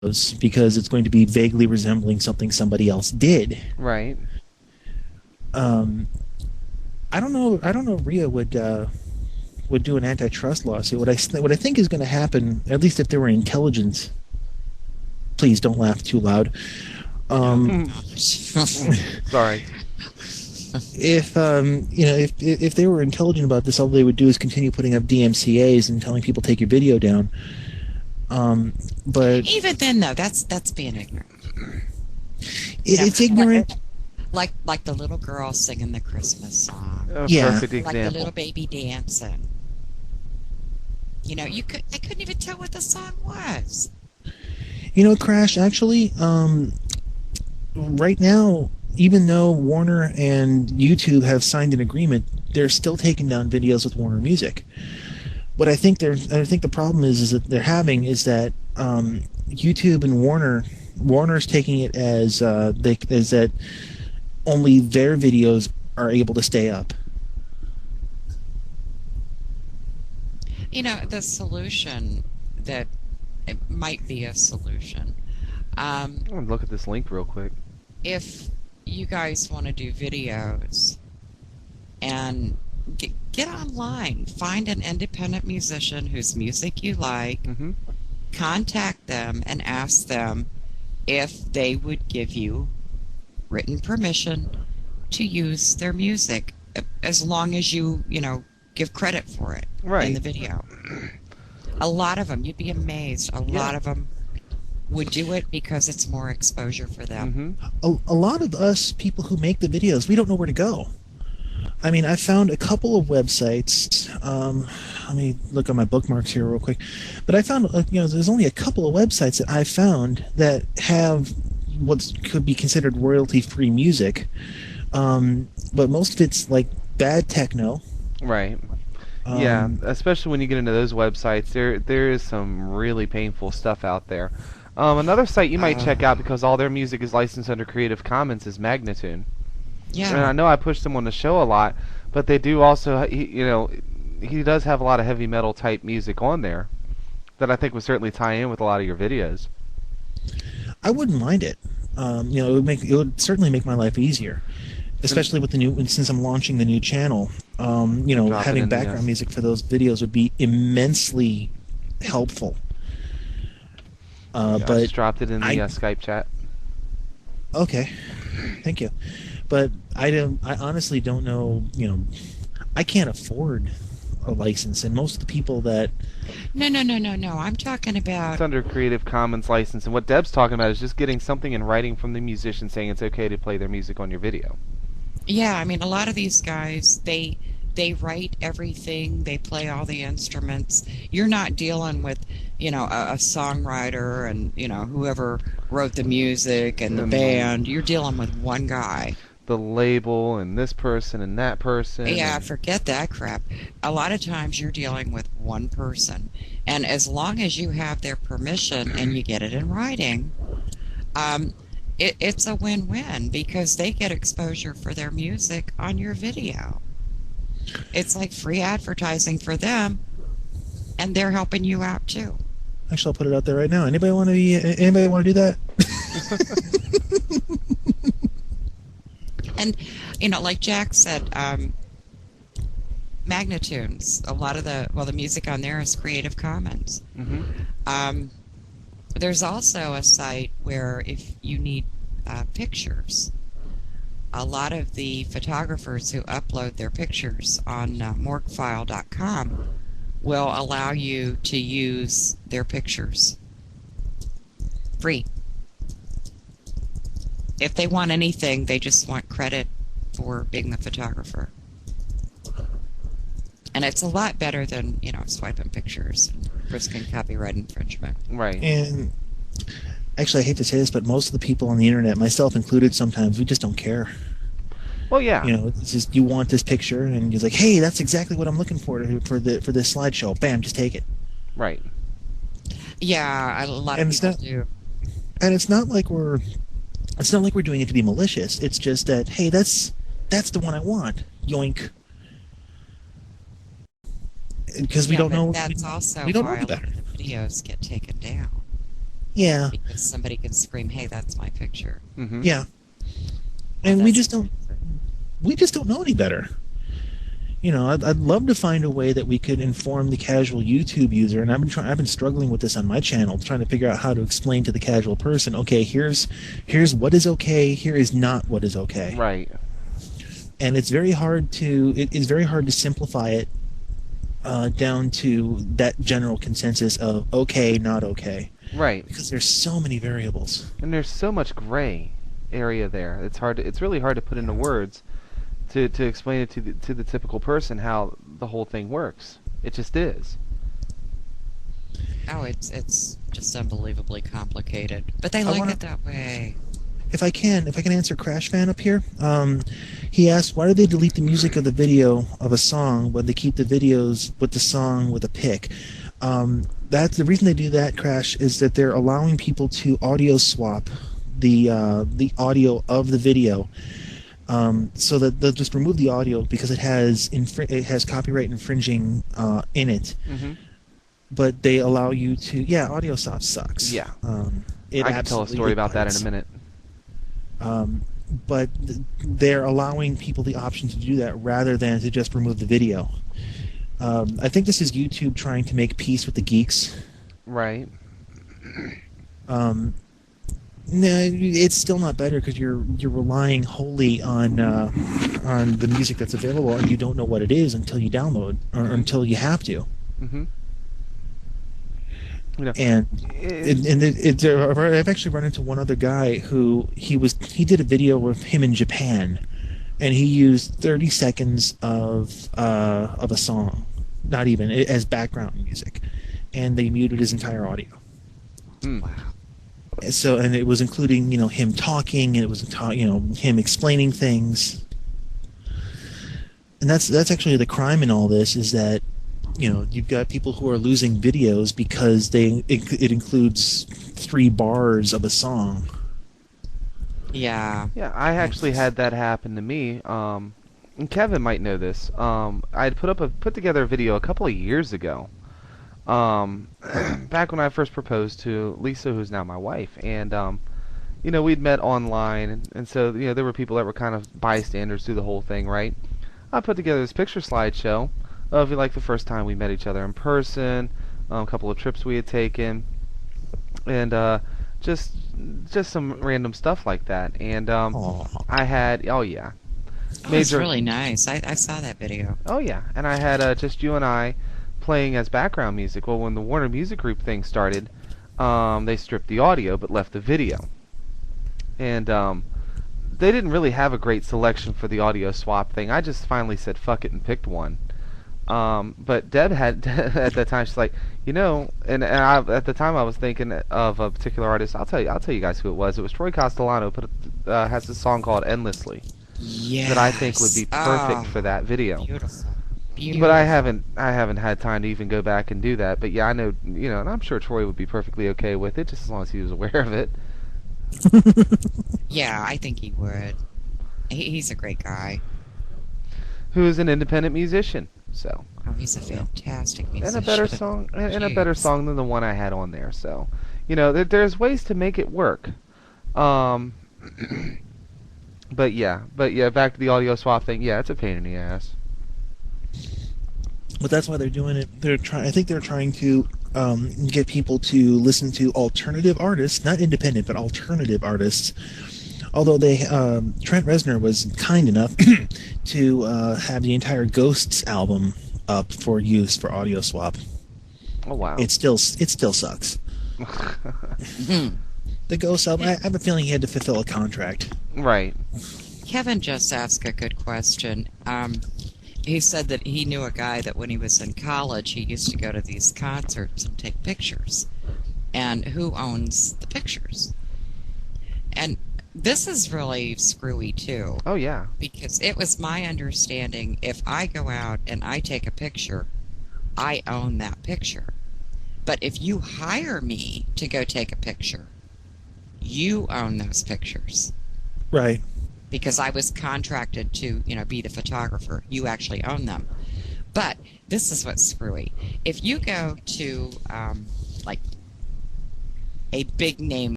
because it's going to be vaguely resembling something somebody else did. Right. Um, I don't know. I don't know. If Rhea would do an antitrust lawsuit. What I think is going to happen, at least if there were intelligence. Please don't laugh too loud. Oh my Um, gosh. Sorry. if if they were intelligent about this, all they would do is continue putting up DMCA's and telling people take your video down. Um, but Even then, though, that's being ignorant. it's ignorant. Like the little girl singing the Christmas song, A Yeah, perfect like the little example. baby dancing. I couldn't even tell what the song was. Crash. Actually, right now, even though Warner and YouTube have signed an agreement, they're still taking down videos with Warner Music. What I think the problem is that they're having is that YouTube and Warner's taking it as as that only their videos are able to stay up. The solution that it might be a solution. Um, I'm gonna look at this link real quick. if you guys want to do videos and get online, find an independent musician whose music you like, Mm-hmm. contact them and ask them if they would give you written permission to use their music, as long as give credit for it in the Right. video. A lot of them, you'd be amazed, a Yeah. lot of them would do it because it's more exposure for them. Mm-hmm. A lot of us people who make the videos, we don't know where to go. I mean, I found a couple of websites. Let me look at my bookmarks here real quick. But I found, there's only a couple of websites that I found that have what could be considered royalty-free music. But most of it's like bad techno. Right. Yeah, Um, especially when you get into those websites, there is some really painful stuff out there. Another site you might Uh, check out because all their music is licensed under Creative Commons is Magnatune. And yeah. I know I push them on the show a lot, but they do also, he does have a lot of heavy metal type music on there that I think would certainly tie in with a lot of your videos. I wouldn't mind it. It would certainly make my life easier, And especially with since I'm launching the new channel. drop it Having in the background music for those videos would be immensely helpful. I But just dropped it in the I Skype chat. okay, thank you. But I honestly don't know. I can't afford a license, and most of the people that No, no, no, no, no. I'm talking It's about, under Creative Commons license, and what Deb's talking about is just getting something in writing from the musician saying it's okay to play their music on your video. yeah, I mean, a lot of these guys, they write everything, they play all the instruments. You're not dealing with, a songwriter and, whoever wrote the music and the And band. You're dealing with one guy. the label and this person and that person Yeah, and forget that crap. A lot of times you're dealing with one person. And as long as you have their permission and you get it in writing, um, it's a win-win because they get exposure for their music on your video. It's like free advertising for them, and they're helping you out too. actually I'll put it out there right now. Anybody want to do that? And, like Jack said, Magnatunes, a lot of the music on there is Creative Commons. hmm Um, there's also a site where if you need pictures, a lot of the photographers who upload their pictures on morguefile.com will allow you to use their pictures free. If they want anything, they just want credit for being the photographer. And it's a lot better than, swiping pictures and risking copyright infringement. Right. And actually, I hate to say this, but most of the people on the internet, myself included, sometimes we just don't care. Well, yeah. It's just you want this picture, and he's like, "Hey, that's exactly what I'm looking for this slideshow." Bam, just take it. Right. Yeah, a lot of And it's people not do. and it's not like we're doing it to be malicious. It's just that, hey, that's the one I want. Yoink. Because we Yeah, don't but know that's also we don't know why any a lot better. of the videos get taken down. Yeah, because somebody can scream, "Hey, that's my picture." Mm-hmm. yeah, And and we that's just don't. We just don't know any better. You know, I'd love to find a way that we could inform the casual YouTube user, and I've been struggling with this on my channel, trying to figure out how to explain to the casual person, okay, here's what is okay, here is not what is okay, Right. and it is very hard to simplify it down to that general consensus of okay, not okay, Right. because there's so many variables. And there's so much gray area there. It's really hard to put into words to explain it to the typical person how the whole thing works. It just is. Oh, it's just unbelievably complicated. But they I like wanna, it that way. if I can answer Crash Fan up here. He asked, why do they delete the music of the video of a song when they keep the videos with the song with a pick? That's the reason they do that, Crash, is that they're allowing people to audio swap the audio of the video, so that they'll just remove the audio because it has copyright infringing in it. Mm-hmm. But they allow you to, yeah, audio swap sucks. Yeah. It I can tell a story about that in a minute. But they're allowing people the option to do that rather than to just remove the video. I think this is YouTube trying to make peace with the geeks. Right. No, it's still not better because you're relying wholly on the music that's available, and you don't know what it is until you download or until you have to. Mm-hmm. You know, And I've actually run into one other guy who he did a video of him in Japan, and he used 30 seconds of a song, not even as background music, and they muted his entire audio. Wow. So, and it was including him talking, and it was him explaining things, and that's actually the crime in all this, is that you've got people who are losing videos because it includes 3 bars of a song. Yeah. Yeah, I actually had that happen to me. And Kevin might know this. I had put together a video a couple of years ago. Back when I first proposed to Lisa, who's now my wife, and we'd met online, and so there were people that were kind of bystanders through the whole thing, right? I put together this picture slideshow of like the first time we met each other in person, a couple of trips we had taken, and just some random stuff like that. And I had It's really nice. I saw that video. Oh yeah, and I had just you and I playing as background music. Well, when the Warner Music Group thing started, they stripped the audio but left the video, and they didn't really have a great selection for the audio swap thing. I just finally said fuck it and picked one. But Deb had at that time, she's like, and at the time I was thinking of a particular artist. I'll tell you guys who it was. It was Troy Castellano. Has this song called "Endlessly" that I think would be perfect for that video. Beautiful. But I haven't had time to even go back and do that. But yeah, I know, and I'm sure Troy would be perfectly okay with it, just as long as he was aware of it. Yeah, I think he would. He's a great guy. Who is an independent musician. So. Oh, he's a fantastic musician. And a better song than the one I had on there. So, there's ways to make it work. But yeah, back to the audio swap thing. Yeah, it's a pain in the ass. But that's why they're doing it. I think they're trying to get people to listen to alternative artists, not independent, but alternative artists. Although Trent Reznor was kind enough to have the entire Ghosts album up for use for audio swap. Oh wow! It still sucks. The Ghosts album. I have a feeling he had to fulfill a contract. Right. Kevin just asked a good question. He said that he knew a guy that when he was in college, he used to go to these concerts and take pictures. And who owns the pictures? And this is really screwy, too. Oh, yeah. Because it was my understanding, if I go out and I take a picture, I own that picture. But if you hire me to go take a picture, you own those pictures. Right. Because I was contracted to, be the photographer. You actually own them. But this is what's screwy. If you go to, a big name